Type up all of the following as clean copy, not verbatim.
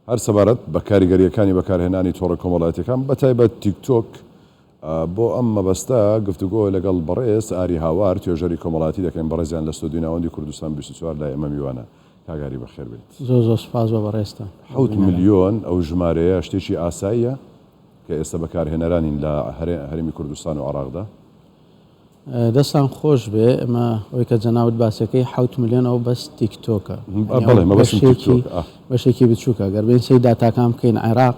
هەر سەبارەت بە کاریگەریەکانی بەکارهێنانی تۆڕە کۆمەڵایەتیەکان بەتایبەت تیکتۆک بۆ ئەم مەبەستە گفتوگۆ لەگەڵ بەڕێز ئاری هاوار توێژەری کۆمەڵایەتی دەکەین بەڕێزیان لە ستۆدیۆی ناوەندی کوردستان 24 لای ئەمە میوانە کاگاری بەخێر بێت. زۆر سپاس بە بەڕێستە. 7 ملیۆن ئەو ژمارەیە شتێکی ئاساییە کە ئێستا بەکارهێنەرانین لە هەرێمی کوردستان و عێراقدا. دەستان خۆش بێ ئەمە ئەوەی کە جەناوت باسەکەی 7 ملیۆن ئەو بەس تیکتۆکە بەشێکی بچووکە گەر بین سی داتاکان بکەین عێراق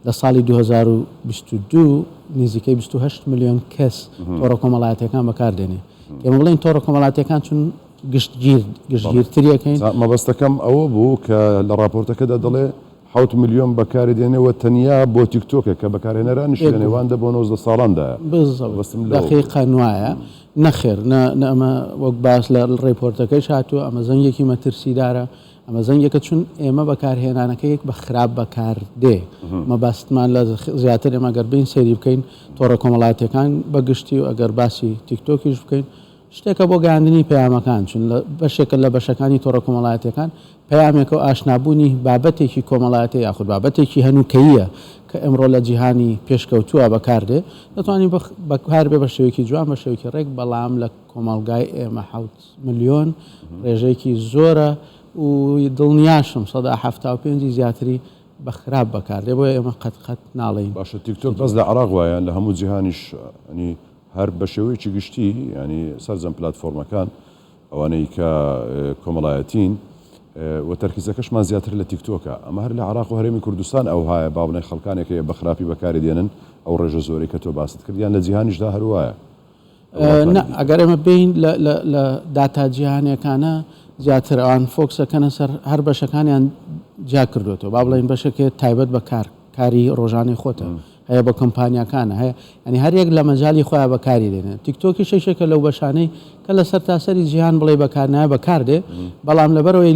لە ساڵی 2022 نزیکەی 28 ملیۆن کەس تۆڕە کۆمەڵایەتیەکان بەکاردێنێ. ئێمە بڵێن تۆڕە کۆمەڵایەتیەکان چون گشتگیرتریەکەین. مەبەستەکەم ئەوە بوو کە لە راپۆرتەکەدا دەڵێ 7 ملیۆن بەکاری دێنەوە تەنیا بۆ تیکتۆکە کە بەکارهێنەرانیش لە نێواندا بۆ 19 ساڵاندا دقیقا وایە نەخێر ئەمە وەک باس لە ڕێپۆرتەکەی هاتووە ئەمە زەنگێکی مەترسیدارە ئەمە زەنگێکە چون ئێمە بەکارهێنانەکەیەک بە خراپ بەکاردێ مەباستمان لە زیاتر ئێمە گەر بین سێری بکەین تۆڕە کۆمەڵایەتیەکان بەگشتی و ئەگەر باسی تیکتۆکیش بکەین شتێکە بۆ گەیاندنی پەیامەکان چون بەشێکە لە بەشەکانی تۆڕە کۆمەڵایەتیەکان پەیامێکە و ئاشنابوونی بابەتێکی کۆمەڵایەتی یاخود بابەتێکی هەنووکەیە کە ئەمڕۆ لە جیهانی پێشکەوتووە بەکاردێ دەتوانین بەکار بێ بە شێوەیەکی جوان بە شێوەیەکی ڕێک بەڵام لە کۆمەڵگای ئێمە 7 ملیۆن ڕێژەیەکی زۆرە و دڵنیاشم 175 زیاتری بە خراپ بەکاردێ بۆ ئێمە قەت ناڵێین. باشە تیکتۆک بەس لە عێراق وایە لە هەموو جیهانیش ینی هەر بە شێوەیەکی گشتی ینی سەرجەم پلاتفۆرمەکان ئەوانەی کە کۆمەڵایەتین و تەرکیزەکەشمان زیاتر لە تیکتۆکە ئەمە هەر لە عێراق و هەرێمی کوردستان ئەو هایە باڵێ خەڵکانێکە بە خراپی بەکاری دێنن ئەو ڕێژە زۆری کە تۆ باست کردیان لە جیهانیشدا هەروایە. ئەگەر ئێمە بین لە داتا جیهانیەکانە زیاتر ئەوان فۆکسەکەنە سەر هەر بەشەکانیان جا کردوێتەوە با بڵێن بەشێکێت تایبەت بە کاری ڕۆژانەی خۆتە هەیە بە کۆمپانیەکانە هەیە ینی هەرێک لە مەجای خۆیان بەکاری دێنێت. تیکتۆکی شەشێکە لەو بەشانەی کە لە سەر تاسەری جیهان بڵێ بەکارنایە بەکاردێ بەڵام لەبەرەوەی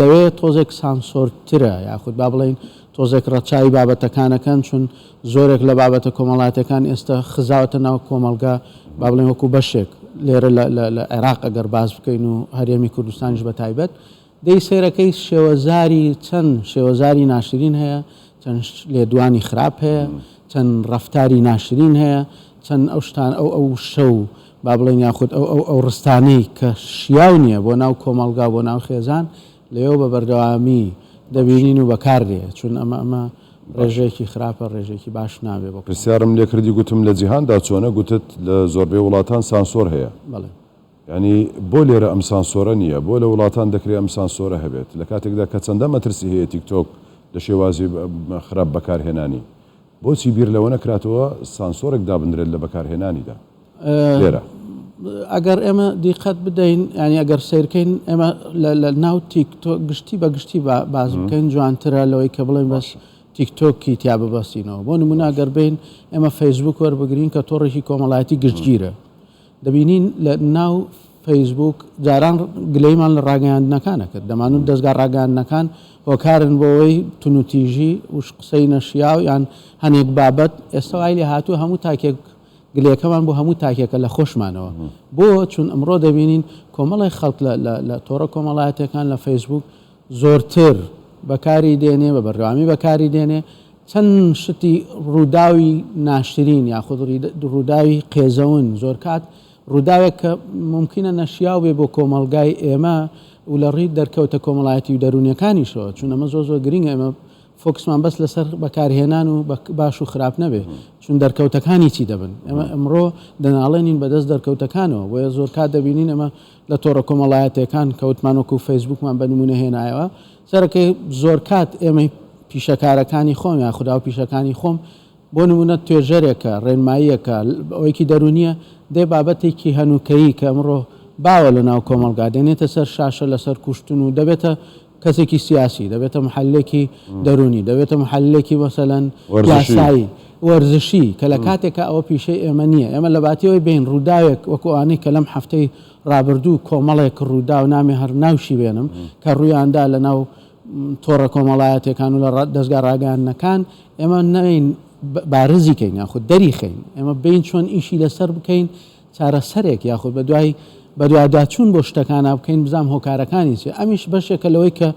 لەوێ تۆزێک سانسۆرترە یاخود با بڵێن تۆزێک ڕەچاوی بابەتەکانەکەن چون زۆرێک لە بابەتە کۆمەڵایەتەکان ئێستا خزاوەتە ناو کۆمەلگا با بڵێن وەکو بەشێک لێرە لە عێراق ئەگەر باز بکەین و هەرێمی کوردستانیش بە تایبەت دەی سێرەکەی شێوەزاری چەند شێوەزاری ناشرین هەیە چەند لێدوانی خراپ هەیە چەند ڕەفتاری ناشرین هەیە چەند ئەو شتان ئەو شەو با بڵێن یاخود ئەو ڕستانەی کە شیاو نییە بۆ ناو کۆمەلگا بۆ ناو خێزان لەوێ بە بەردەوامی دەبینین و بەکاردێ چون ئەمە ڕێژەیەکی خراپە ڕێژێکی باش نابێ. بۆ پرسیارم لێ کردی گوتم لە جیهاندا چۆنە گوتت لە زۆربەی وڵاتان سانسۆر هەیە. بەڵێ ینی بۆ لێرە ئەم سانسۆرە نییە بۆ لە وڵاتان دەکرێت ئەم سانسۆرە هەبێت لە کاتێکدا کە چەندە مەترسی هەیە تیکتۆک لە شێوازی خراپ بەکارهێنانی بۆچی بیر لەوە نەکراتەوە سانسۆرێک دابدرێت لە بەکارهێنانیدا لێرە. ئەگەر ئێمە دیقەت بدەین ینی ئەگەر سیرکەین ئێمە لە ناو تیکتۆک گشتی بە گشتی باز بکەین جوانترە لەوەی کە بڵێن بەس تیکتۆکی تیا ببەستینەوە بۆ نمونە ئەگەر بین ئێمە فەیسبوک وەربگرین کە تۆڕێکی کۆمەڵایەتی گشتگیرە دەبینین لە ناو فەیسبوک جاران گلەیمان لە ڕاگەیاندنەکانە کرد دەمانوت دەستگا ڕاگەاندنەکان هۆکارن بۆەوەی تونوتیژی وش قسەی نەشیاو یان هەنێک بابەت ئێستا وای لێ هاتوو هەموو تاکێک گلەکەمان بۆ هەموو تاکێکە لە خۆشمانەوە بۆ چون ئەمڕۆ دەبینین کۆمەڵی خەڵک لە تۆڕە کۆمەڵایەتەکان لە فەیسبوک زۆرتر بەکاری دێنێ بە بەردەوامی بەکاری دێنێ چەند شتی ڕووداوی ناشرین یاخود ڕووداوی قێزەون زۆر کات ڕووداوێک کە ممکنە نەشیاو بێ بۆ کۆمەلگای ئێمە و لە ڕید دەرکەوتە کۆمەڵایەتی و دەرونیەکانیشەوە چون ئەمە زۆر گرنگە ئێمە فۆکسمان بەس لەسەر بەکارهێنان و باش و خراپ نەبێ چون دەرکەوتەکانی چی دەبن ئێمە ئەمڕۆ دەناڵێنین بەدەست دەرکەوتەکانەوە بۆیە زۆر کات دەبینین ئەمە لە تۆڕە کۆمەڵایەتەکان کەوتمانوەکو فەیسبوکمان بە نمونە هێنایەوە سەرەکەی زۆر کات ئێمە پیشەکارەکانی خۆم یا خوددا و پیشەکانی خۆم بۆ نمونە توێژەرێکە ڕێنماییەکە ئەوەیەکی دەرونیە دێ بابەتێکی هەنووکەیی کە ئەمڕۆ باوە لە ناو کۆمەلگا دێنێتە سەر شاشە لەسەر کوشتن و دەبێتە کەسێکی سیاسی دەبێتە محلێکی دەرونی دەبێتە محلێکی مەسەلەن یاسایی وەرزشی کە لە کاتێکە ئەوە پیشەی ئێمە نییە ئێمە لە باتیەوەی بین ڕووداوێک وەکوانەی کە لەم هەفتەی ڕابردوو کۆمەڵێک ڕوودا و نامی هەر ناوشی بێنم کە ڕوویاندا لە ناو تۆڕە کۆمەڵایەتەکان و لە دەستگا ڕاگەاندنەکان ئێمە نەوین بارزیکەین یاخود دەریخەین ئێمە بین چۆن ئیشی لەسەر بکەین چارەسەرێک یاخود بە دوایداچوون بۆ شتەکانە بکەین بزام هۆکارەکانی چێ ئەمیش بەشێکە لەوەی کە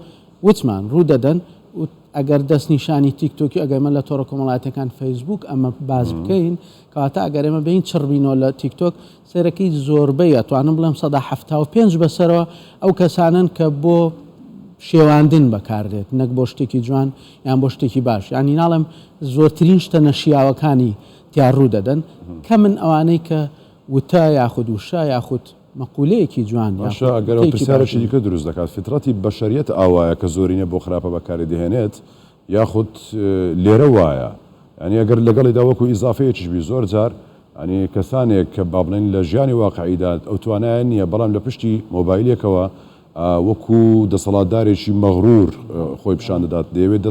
وتمان ڕوو دەدەن و ئەگەر دەستنیشانی تیکتۆکی ئەگەمە لە تۆڕە کۆمەڵایەتەکان فەیسبوک ئەمە باز بکەین کەواتە ئەگەر ئێمە بین چڕبینەوە لە تیکتۆک سێرەکەی زۆربەی ئەتوانم بڵێم 175 بەسەرەوە ئەو کەسانن کە بۆ شێواندن بەکاردێت نەک بۆ شتێکی جوان یان بۆ شتێکی باش ینی ناڵم زۆرترین شتە نەشیاوەکانی تیا ڕوو دەدەن کە من ئەوانەی کە وتە یاخود وشە یاخود مەقولەیەکی جوان ئەگەر پرسیارێکی دیکە دروست دەکات فترەتی بەشەریەت ئاوایە کە زۆرینە بۆ خراپە بەکاری دەهێنێت یاخود لێرە وایە ینی ئەگەر لەگەڵی داوەکو ئیزافەیەکیشبی زۆر جار ئەنی کەسانێک کە با بڵێن لە ژیانی واقعیدا ئەو توانایان نییە بەڵام لە پشتی مۆبایلێکەوە وەکو دەسەڵاتدارێکی مەغرور خۆی پیشان دەدات دەیەوێت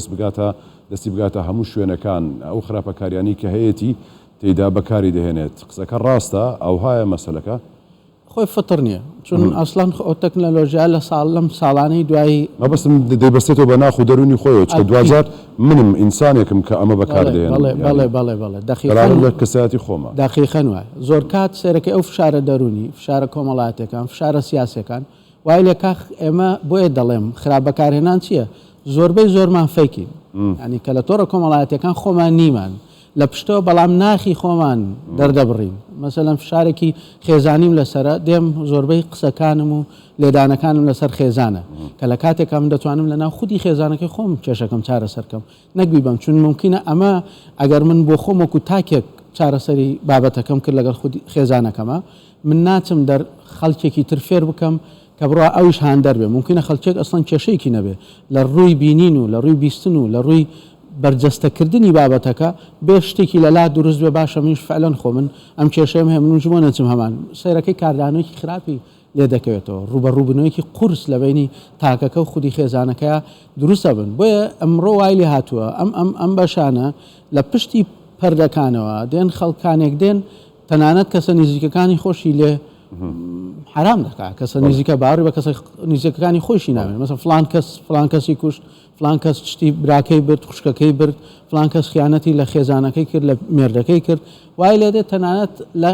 دەستی بگاتە هەموو شوێنەکان ئەو خراپەکاریانی کە هەیەی تێیدا بەکاری دەهێنێت قسەکە ڕاستە ئەو هایە مەسەلەکە خۆی فتر نییە چون ئەسڵان ئەو تەکنەلۆژیا لە لەم ساڵانەی دوایی مەبەستم دەیبەستێتەوە بە ناخ و دەرونی خۆیەوە چکە دوجار منم ئینسانێکم کە ئەمە بەکاردێن بەڵێ دەخیڵ لە کەسایەتی خۆمە داخیخەن وایە زۆر کات سێرەکەی ئەو فشارە دەرونی فشارە کۆمەڵاتەکان فشارە سیاسەکان وای لێ کاخ ئێمە بۆیە دەڵێم خراپ بەکارهێنان چییە زۆربەی زۆرمان فەیکین ینی کە لە تۆڕە کۆمەڵایەتەکان خۆمان نیمان لە پشتەوە بەڵام ناخی خۆمان دەردەبڕین مەسەلەن فشارێکی خێزانیم لەسرە دێم زۆربەی قسەکانم و لێدانەکانم لەسەر خێزانە کە لە کاتێکا من دەتوانم لەناو خودی خێزانەکەی خۆم کێشەکەم چارەسەرکەم نەکبی بم چون ممکنە ئەمە ئەگەر من بۆ خۆم وەکو تاکێک چارەسەری بابەتەکەم کرد لەگەڵ خودی خێزانەکەمە من ناچم دەر خەڵکێکی تر فێر بکەم کە بڕوا ئەوش هاان دەربێ ممکنە خەڵکێک ئەسڵەن کێشەیەکی نەبێ لە ڕووی بینین و لە ڕووی بیستن و لە ڕووی بەرجەستەکردنی بابەتەکە بێ شتێکی لەلا دروست بێ باشە منش فعلەن خۆ من ئەم کێشەیەم هەیە منوش بۆ نەچم هەمان سەیرەکەی کاردانەوەیکی خراپی لێ دەکەوێتەوە ڕوبەڕووبنەوەیکی قورس لە بینی تاکەکە و خودی خێزانەکەیە دروستە بن بۆیە ئەمڕۆ وای لێ هاتووە ئەم بەشانە لە پشتی پەردەکانەوە دێن خەڵکانێک دێن تەنانەت کەسە نزیکەکانی خۆشی لێ حرام دەکات کەسە نزیکە باوەڕی بە کەسە نزیکەکانی خۆشی ناوێت مەسەڵەن فلان کەسی کوشت فلان کەس شتی براکەی برد خوشکەکەی برد فلان کەس خیانەتی لە خێزانەکەی کرد لە مێردەکەی کرد وای لێ دێت تەنانەت لە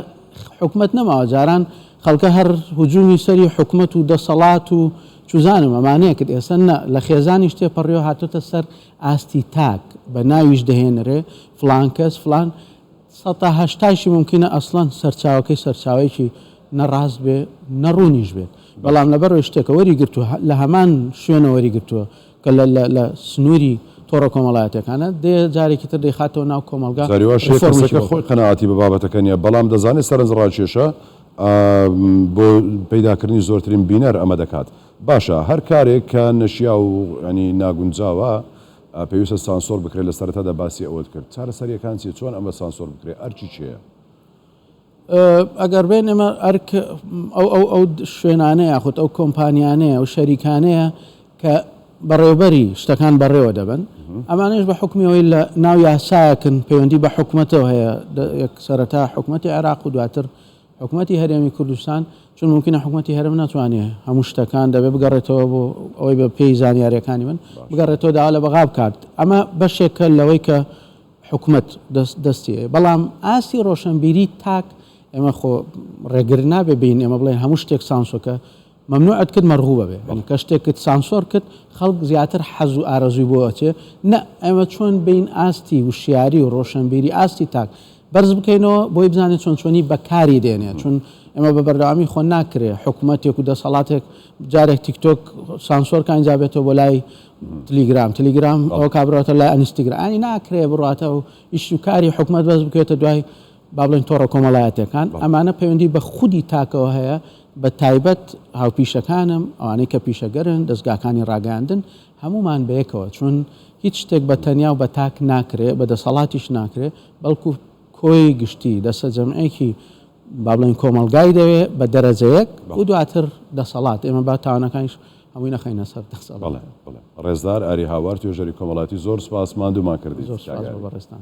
حکومت نەماوە جاران خەڵکە هەر هجومی سەری حکومت و دەسەڵات و چوزانم ئەمانەیە کرد ئێستا لە خێزانی شتێ پەڕیەوە هاتوتە سەر ئاستی تاک بە ناویش دەهێنرێ فلان کەس فلان 180 ممکنە ئەسڵەن سەرچاوەکەی سەرچاوەیەکی نەڕاست بێ نەڕوونیش بێت بەڵام لەبەرەوەی شتێکە وەریگرتووە لە هەمان شوێنە وەریگرتووە کە لە سنووری تۆڕە کۆمەڵایەتەکانە دێ جارێکی تر دەیخاتەوە ناو کۆمەلگا زاریواشەکە خۆی قەنەعاتی بە بابەتەکە نیە بەڵام دەزانێت سەرنجڕاکێشە بۆ پەیداکردنی زۆرترین بینەر ئەمە دەکات باشە هەر کارێک کە نەشیا و ینی ناگونجاوە پێویستە سانسۆر بکرێت لە سەرەتادا باسی ئەوت کرد چارەسەریەکان چی چۆن ئەمە سانسۆر بکرێت ئەرچی چییە ئەگەر بێن ئێمە ئەرک ئەو شوێنانەیە یاخود ئەو کۆمپانیانەیە ئەو شەریکانەیە کە بەڕێوەبەری شتەکان بەڕێوە دەبن ئەمانش بە حکمیەوەی لە ناو یاسایەکن پەیوەندی بە حکومەتەوە هەیە سەرەتا حکومەتی عێراق و دواتر حکومەتی هەرێمی کوردستان چون ممکنە حکومەتی هەرم ناتوانێت هەموو شتەکان دەبێت بگەڕێتەوە بۆ ئەوەی بە پێی زانیاریەکانی من بگەڕێتەوە داوا لە بەغا بکات ئەمە بەشێکە لەوەی کە حکومەت دەستی بەڵام ئاسی ڕۆشنبیری تاک ئێمە خۆ ڕێگر نابێ بین ئێمە بڵێن هەموو شتێک سانسۆکە ممنوعت کرد مەرغوبە بێ کە شتێکت سانسۆر کرد خەڵک زیاتر حەز و ئارەزووی بۆ ئەچێ نە ئێمە چۆن بین ئاستی وشیاری و ڕۆشنبیری ئاستی تاک بەرز بکەینەوە بۆی بزانێت چۆن چۆنی بەکاری دێنێت چون ئێمە بە بەردەوامی خۆ ناکرێ حکوومەتێک و دەسەڵاتێک جارێک تیکتۆک سانسۆرکان جابێتەوە بۆ لای تەلیگرام ئەو کابراتە لای ئەنستیگرانی ناکرێ بڕاتە و ئیش و کاری حکومەت بەس بکێتە دوای با بڵێن تۆڕە کۆمەڵایەتەکان ئەمانە پەیوەندی بە خودی تاکەوە هەیە بە تایبەت هاوپیشەکانم ئەوانەی کە پیشەگەرن دەستگاکانی ڕاگەاندن هەمومان بەیەکەوە چون هیچ شتێک بە تەنیا و بە تاک ناکرێ بە دەسەڵاتیش ناکرێ بەڵکو کۆی گشتی دەسە جەمعێکی با بڵێن کۆمەلگای دەوێت بە دەرەجەیەک و دواتر دەسەڵات ئێمە با تاوانەکانیش هەمووی نەخەینە سەر دەسەڵات ڕێزدار ئاری هاوار توێژەری کۆمەڵاتی زۆر سپاس ماندوومان کردی زۆر سپاس بە بەڕێستان